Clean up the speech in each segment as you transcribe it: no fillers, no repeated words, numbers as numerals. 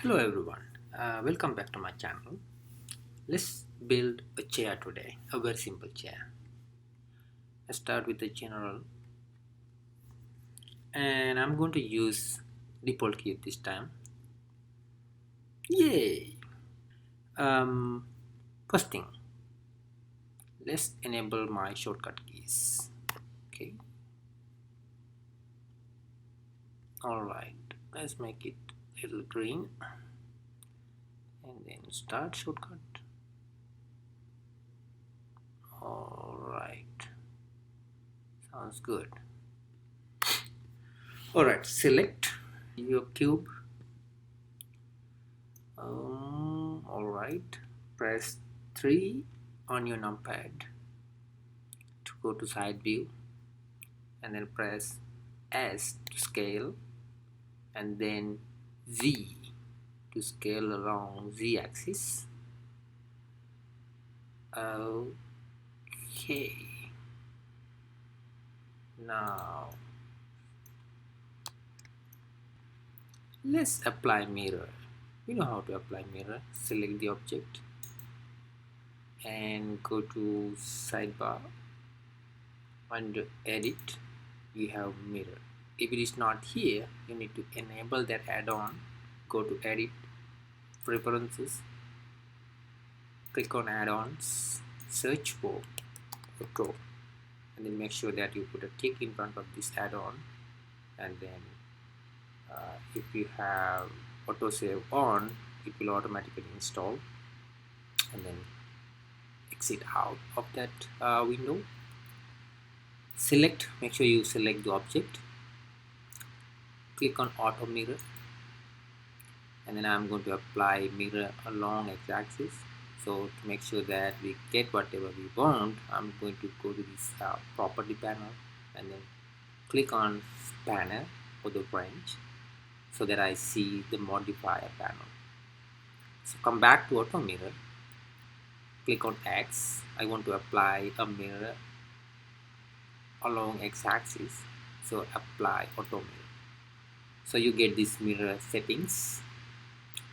Hello everyone, welcome back to my channel. Let's build a chair today, a very simple chair. Let's start with the general, and I'm going to use default key this time. Yay! Um, First thing, let's enable my shortcut keys. Okay, alright, let's make it a little green and then start shortcut. Alright, sounds good. Alright, select your cube. Alright, press 3 on your numpad to go to side view, and then press S to scale, and then Z to scale along Z axis. Okay, now let's apply mirror. You know how to apply mirror. Select the object and go to sidebar. Under edit you have mirror. If it is not here, you need to enable that add-on. Go to edit, preferences, click on add-ons, search for auto, and then make sure that you put a tick in front of this add-on. And then if you have autosave on, it will automatically install, and then exit out of that window. Make sure you select the object, click on auto mirror, and then I'm going to apply mirror along x-axis. So to make sure that we get whatever we want, I'm going to go to this property panel and then click on spanner for the range so that I see the modifier panel. So come back to auto mirror, click on X. I want to apply a mirror along x-axis, so apply auto mirror. So you get this mirror settings.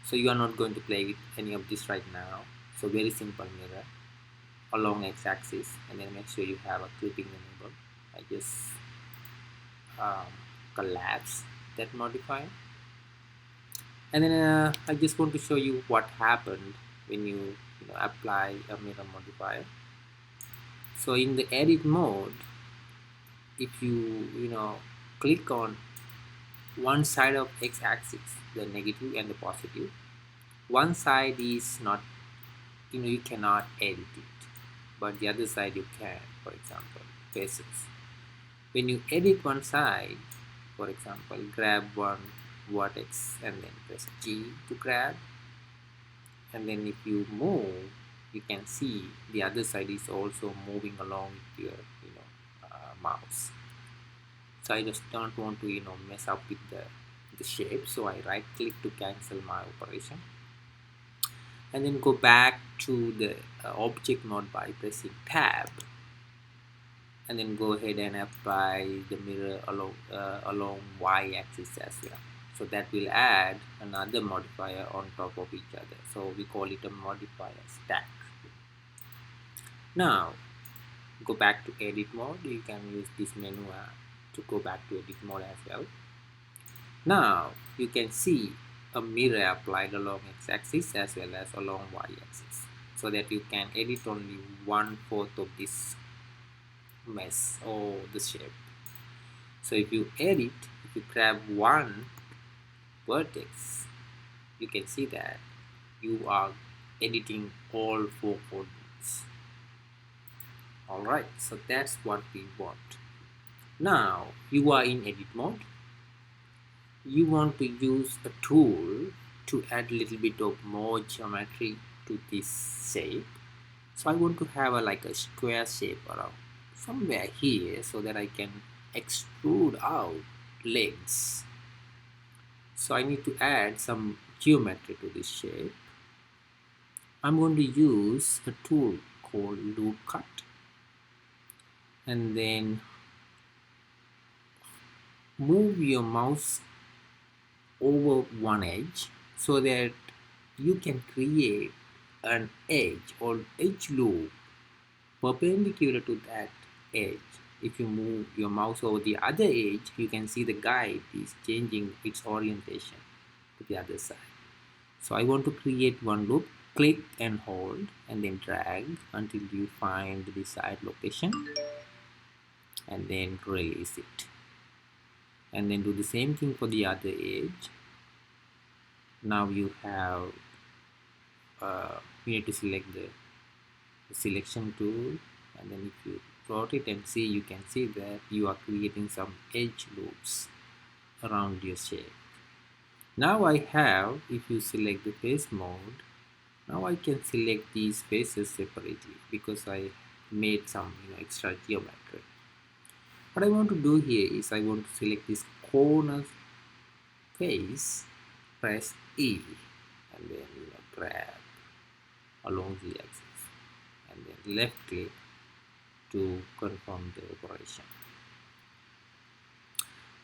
So you are not going to play with any of this right now. So very simple mirror along x-axis, and then make sure you have a clipping enabled. I just collapse that modifier, and then I just want to show you what happened when you apply a mirror modifier. So in the edit mode, if you click on one side of x-axis, the negative and the positive, one side is not, you cannot edit it, but the other side you can. For example, faces, when you edit one side, for example, grab one vertex and then press G to grab, and then if you move, you can see the other side is also moving along with your mouse. So I just don't want to mess up with the shape, so I right click to cancel my operation, and then go back to the object mode by pressing tab, and then go ahead and apply the mirror along y-axis as well. So that will add another modifier on top of each other, so we call it a modifier stack. Now go back to edit mode. You can use this menu to go back to edit mode as well. Now you can see a mirror applied along x-axis as well as along y-axis, so that you can edit only 1/4 of this mess or the shape. So if you edit, if you grab one vertex, you can see that you are editing all 4 coordinates. Alright, so that's what we want. Now you are in edit mode. You want to use a tool to add a little bit of more geometry to this shape. So I want to have like a square shape around somewhere here, so that I can extrude out legs. So I need to add some geometry to this shape. I'm going to use a tool called loop cut, and then move your mouse over one edge so that you can create an edge or edge loop perpendicular to that edge. If you move your mouse over the other edge, you can see the guide is changing its orientation to the other side. So I want to create one loop, click and hold and then drag until you find the desired location and then release it. And then do the same thing for the other edge. Now you have, you need to select the selection tool, and then if you rotate and see, you can see that you are creating some edge loops around your shape. Now I have, if you select the face mode, now I can select these faces separately because I made some extra geometry. What I want to do here is I want to select this corner face, press E, and then grab along the axis, and then left click to confirm the operation.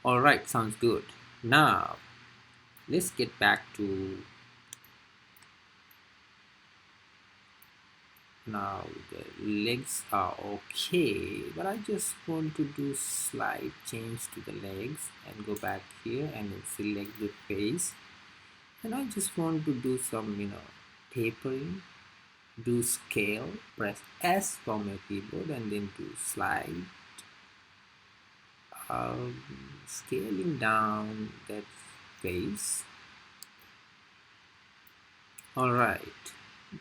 Alright, sounds good. Now let's get back to, now the legs are okay, but I just want to do slight change to the legs and go back here and then select the face, and I just want to do some tapering. Do scale, press S from your keyboard and then do slide, scaling down that face. Alright,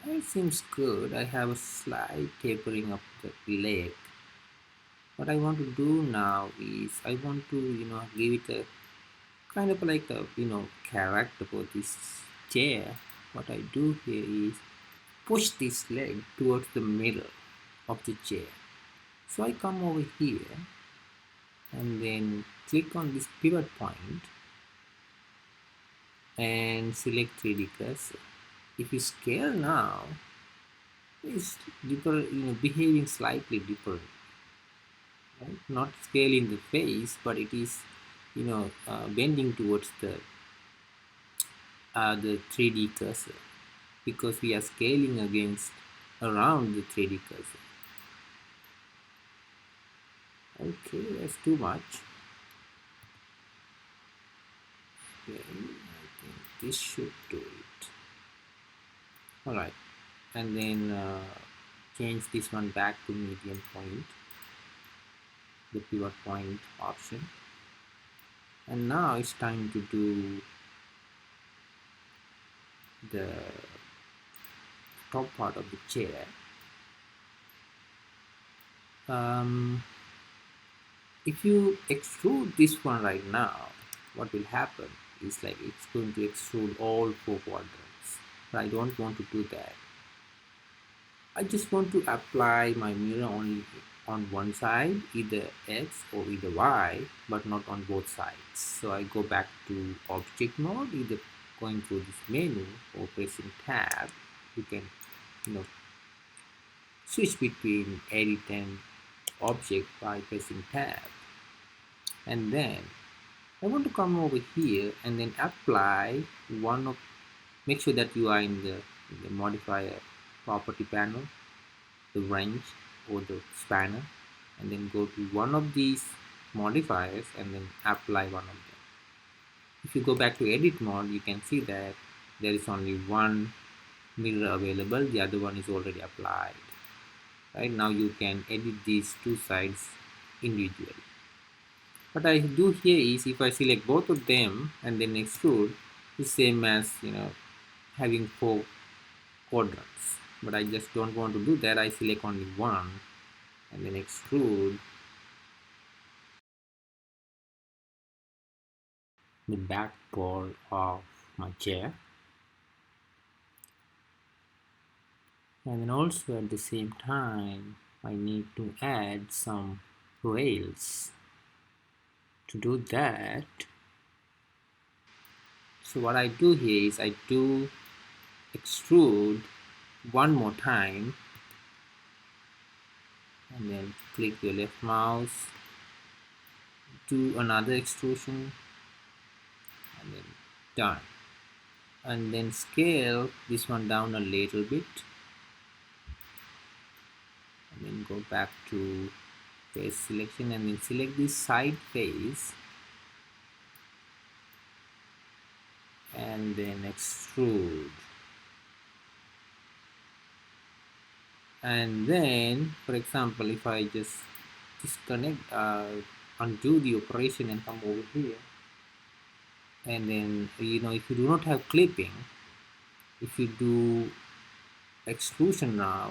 that seems good. I have a slight tapering of the leg. What I want to do now is I want to give it a kind of like a character for this chair. What I do here is push this leg towards the middle of the chair. So I come over here and then click on this pivot point and select 3D cursor. If you scale now, it's different, behaving slightly different. Right? Not scaling the face, but it is bending towards the 3D cursor, because we are scaling against around the 3D cursor. Okay, that's too much. Okay, I think this should do it. Alright, and then change this one back to median point, the pivot point option. And now it's time to do the top part of the chair. If you extrude this one right now, what will happen is like it's going to extrude all 4 quadrants. But I don't want to do that. I just want to apply my mirror only on one side, either X or either Y, but not on both sides. So I go back to object mode, either going through this menu or pressing tab. You can switch between edit and object by pressing tab. And then I want to come over here and then apply one of, make sure that you are in the modifier property panel, the wrench or the spanner, and then go to one of these modifiers and then apply one of them. If you go back to edit mode, you can see that there is only one mirror available, the other one is already applied. Right now you can edit these 2 sides individually. What I do here is if I select both of them and then extrude, it's same as having 4 quadrants. But I just don't want to do that. I select only one and then extrude the back part of my chair. And then also at the same time I need to add some rails. To do that, so what I do here is I do extrude one more time and then click your left mouse, do another extrusion and then done. and then scale this one down a little bit, and then go back to face selection and then select this side face and then extrude. And then, for example, if I just disconnect, undo the operation and come over here, and then if you do not have clipping, if you do exclusion now,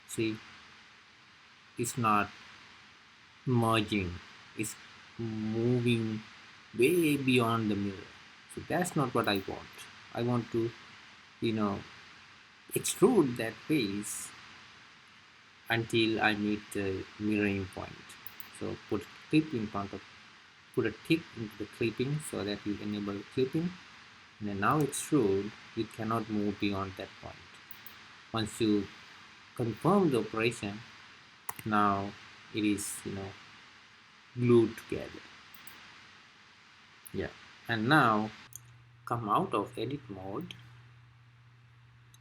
see, it's not merging, it's moving way beyond the mirror. So that's not what I want. I want to extrude that face until I meet the mirroring point. So put put a tick into the clipping so that you enable clipping, and then now extrude. You cannot move beyond that point. Once you confirm the operation, now it is glued together. Yeah, and now come out of edit mode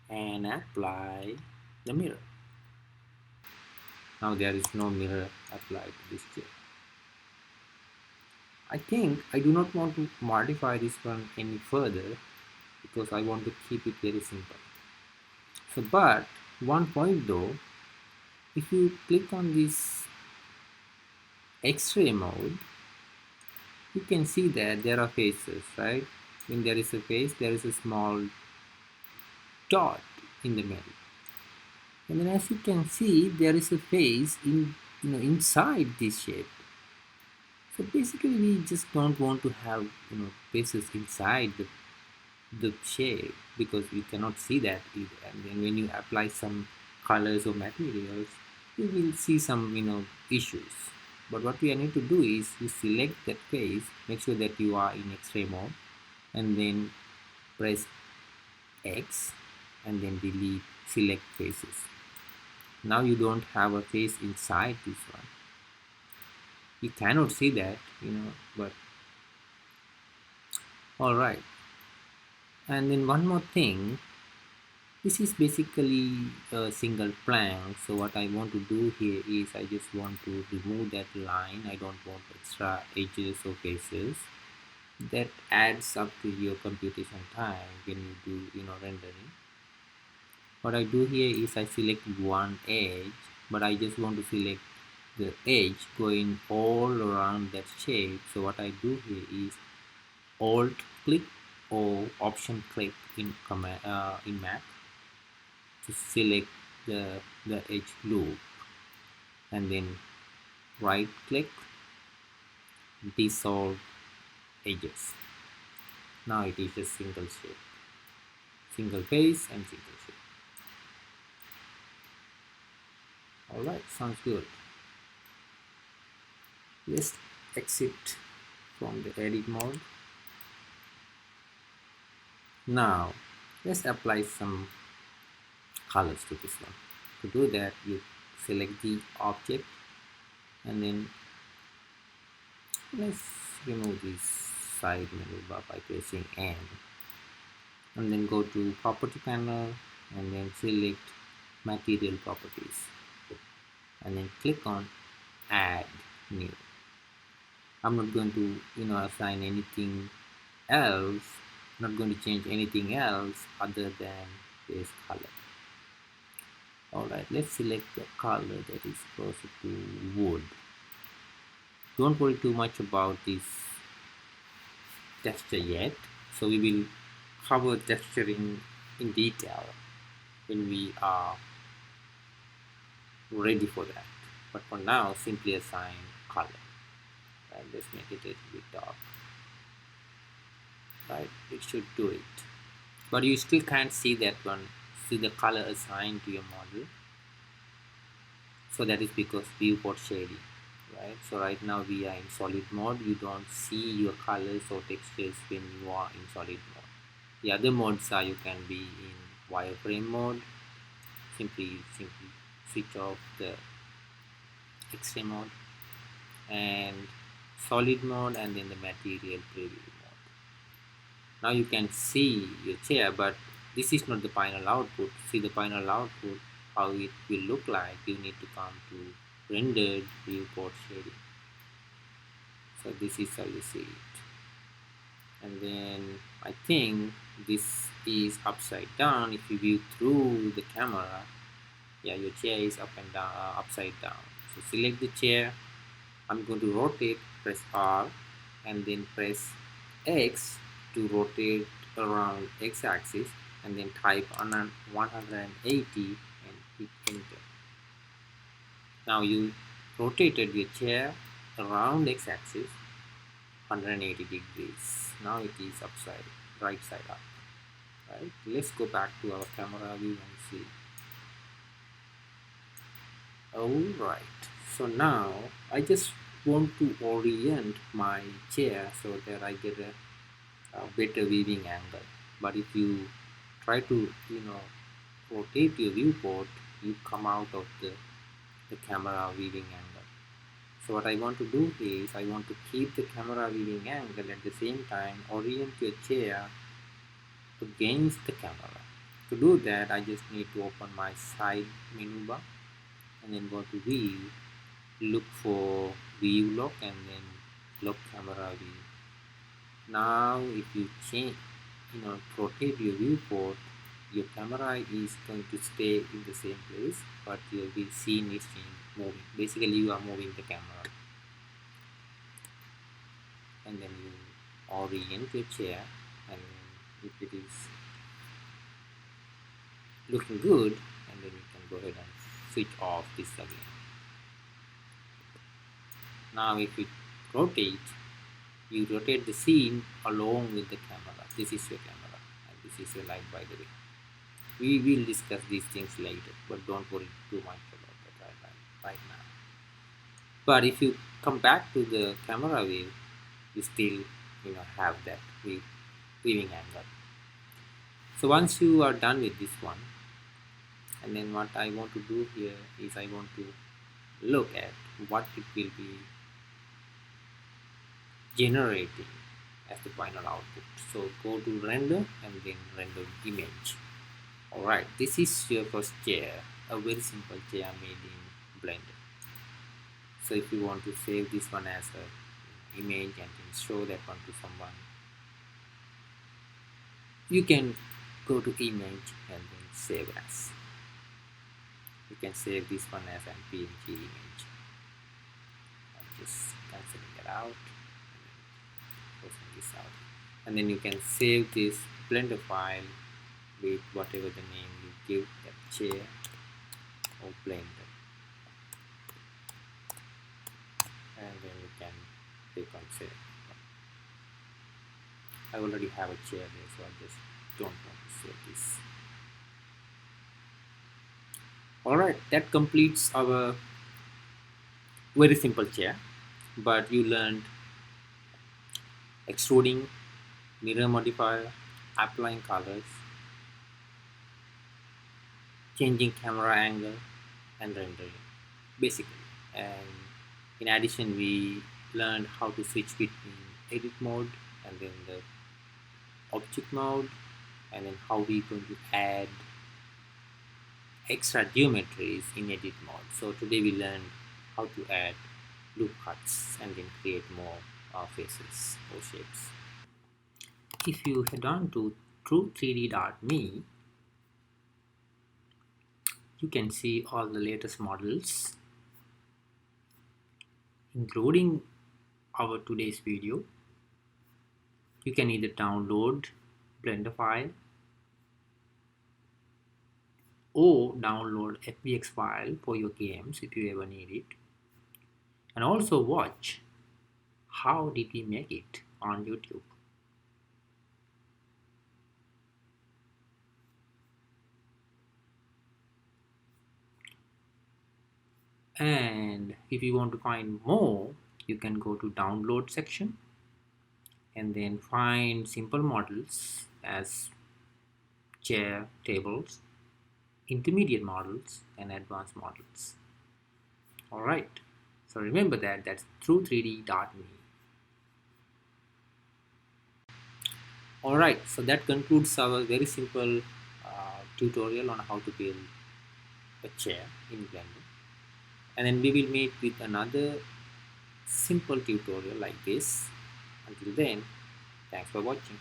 and apply the mirror. Now there is no mirror applied to this chair. I think I do not want to modify this one any further because I want to keep it very simple. So, but one point though, if you click on this X-ray mode, you can see that there are faces, right? When there is a face, there is a small dot in the middle. And then as you can see, there is a face inside this shape. So basically we just don't want to have faces inside the shape because we cannot see that either. And then when you apply some colors or materials, you will see some issues. But what we need to do is you select that face, make sure that you are in X-ray mode, and then press X and then delete select faces. Now you don't have a face inside this one. You cannot see that, but all right. And then one more thing, this is basically a single plank. So what I want to do here is I just want to remove that line. I don't want extra edges or faces. That adds up to your computation time when you do rendering. What I do here is I select one edge, but I just want to select the edge going all around that shape. So what I do here is Alt click or Option click in Mac to select the edge loop, and then right click, dissolve edges. Now it is a single shape, single face and single shape. Alright, sounds good. Let's exit from the edit mode. Now let's apply some colors to this one. To do that, you select the object and then let's remove this side menu bar by pressing N, and then go to property panel and then select material properties and then click on add new. I'm not going to assign anything else, not going to change anything else other than this color. Alright, let's select the color that is closer to wood. Don't worry too much about this texture yet, so we will cover texturing in detail when we are ready for that. But for now, simply assign color. Right, let's make it a little bit dark. Right, it should do it, but you still can't see that one. See the color assigned to your model. So that is because viewport shading, right? So right now we are in solid mode. You don't see your colors or textures when you are in solid mode. The other modes are you can be in wireframe mode. Simply switch off the X-ray mode and solid mode, and then the material preview mode. Now you can see your chair, but this is not the final output. See the final output, how it will look like. You need to come to rendered viewport shading. So this is how you see it. And then I think this is upside down. If you view through the camera, yeah, your chair is up and down, upside down. So select the chair. I'm going to rotate, press R, and then press X to rotate around x-axis, and then type on 180 and hit enter. Now you rotated your chair around x-axis 180 degrees. Now it is upside, right side up. Right? Let's go back to our camera view and see. Alright, so now I just want to orient my chair so that I get a better viewing angle. But if you try to rotate your viewport, you come out of the camera viewing angle. So what I want to do is I want to keep the camera viewing angle, at the same time orient your chair against the camera. To do that, I just need to open my side menu bar and then go to view, look for view lock, and then lock camera view. Now if you change, rotate your viewport, your camera is going to stay in the same place, but your scene is moving. Basically you are moving the camera. And then you orient your chair, and if it is looking good, and then you can go ahead and switch off this again. Now if you rotate, you rotate the scene along with the camera. This is your camera and this is your light, by the way. We will discuss these things later, but don't worry too much about that right now. But if you come back to the camera view, you still have that viewing angle. So once you are done with this one, and then what I want to do here is I want to look at what it will be generating as the final output. So go to render and then render image. Alright, this is your first chair, a very simple chair made in Blender. So if you want to save this one as an image and then show that one to someone, you can go to image and then save as. You can save this one as an PNG image. I'm just cancelling it out, closing this out, and then you can save this Blender file with whatever the name you give that chair or Blender, and then you can click on save. I already have a chair there, so I just don't want to save this. Alright, that completes our very simple chair, but you learned extruding, mirror modifier, applying colors, changing camera angle, and rendering, basically. And in addition, we learned how to switch between edit mode and then the object mode, and then how we're going to add extra geometries in edit mode. So today we learned how to add loop cuts and then create more faces or shapes. If you head on to true3d.me, you can see all the latest models, including our today's video. You can either download Blender file or download FBX file for your games if you ever need it, and also watch how did we make it on YouTube. And if you want to find more, you can go to download section and then find simple models as chair, tables, intermediate models, and advanced models. Alright, so remember that's true3d.me. Alright, so that concludes our very simple tutorial on how to build a chair in Blender. And then we will meet with another simple tutorial like this. Until then, thanks for watching.